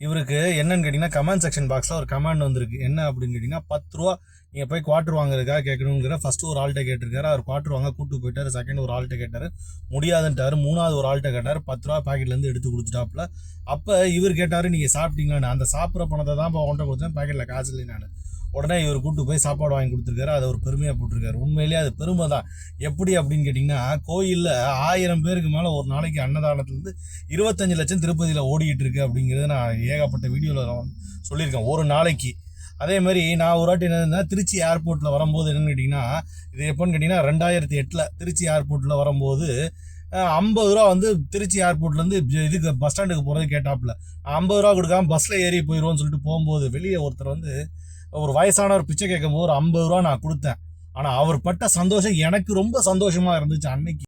இவருக்கு என்னன்னு கேட்டிங்கன்னா கமெண்ட் செக்ஷன் பாக்ஸில் ஒரு கமெண்ட் வந்திருக்கு. என்ன அப்படின்னு கேட்டிங்கன்னா 10 ரூபா நீங்கள் போய் குவார்டர் வாங்குறதுக்காக கேட்கணுங்கிற ஃபஸ்ட்டு ஒரு ஆள்கிட்ட கேட்டிருக்காரு. அவர் குவார்டர் வாங்க கூப்பிட்டு போயிட்டார். செகண்ட் ஒரு ஆள்கிட்ட கேட்டார், முடியாதுன்ட்டார். மூணாவது ஒரு ஆள்கிட்ட கேட்டார், 10 ரூபா பாக்கெட்லேருந்து எடுத்து கொடுத்துட்டாப்புல. அப்போ இவர் கேட்டார், நீங்கள் சாப்பிட்டீங்களான்னு. அந்த சாப்பிட்ற பணத்தை தான் இப்போ அவன்கிட்ட கொடுத்தேன், பாக்கெட்டில் காசு இல்லை நான். உடனே இவர் கூப்பிட்டு போய் சாப்பாடு வாங்கி கொடுத்துருக்காரு. அதை ஒரு பெருமையாக போட்டிருக்காரு. உண்மையிலேயே அது பெருமை தான். எப்படி அப்படின்னு கேட்டிங்கன்னா, கோயிலில் 1000 பேருக்கு மேலே ஒரு நாளைக்கு அன்னதானத்துலேருந்து 25 லட்சம் திருப்பதியில் ஓடிக்கிட்டு இருக்கு அப்படிங்கிறத நான் ஏகப்பட்ட வீடியோவில் சொல்லியிருக்கேன் ஒரு நாளைக்கு. அதே மாதிரி நான் ஒரு வாட்டி என்னன்னா திருச்சி ஏர்போர்ட்டில் வரும்போது என்னென்னு கேட்டிங்கன்னா, இது எப்போன்னு கேட்டிங்கன்னா 2008 திருச்சி ஏர்போர்ட்டில் வரும்போது 50 ரூபா வந்து திருச்சி ஏர்போர்ட்லேருந்து இதுக்கு பஸ் ஸ்டாண்டுக்கு போகிறது கேட்டாப்புல. 50 ரூபா கொடுக்காம பஸ்ஸில் ஏறி போயிடுவோன்னு சொல்லிட்டு போகும்போது வெளியே ஒருத்தர் வந்து ஒரு வயசானவர் பிச்சை கேட்கும் போது ஒரு 50 ரூபா நான் கொடுத்தேன். ஆனால் அவர் பட்ட சந்தோஷம் எனக்கு ரொம்ப சந்தோஷமாக இருந்துச்சு அன்னைக்கு.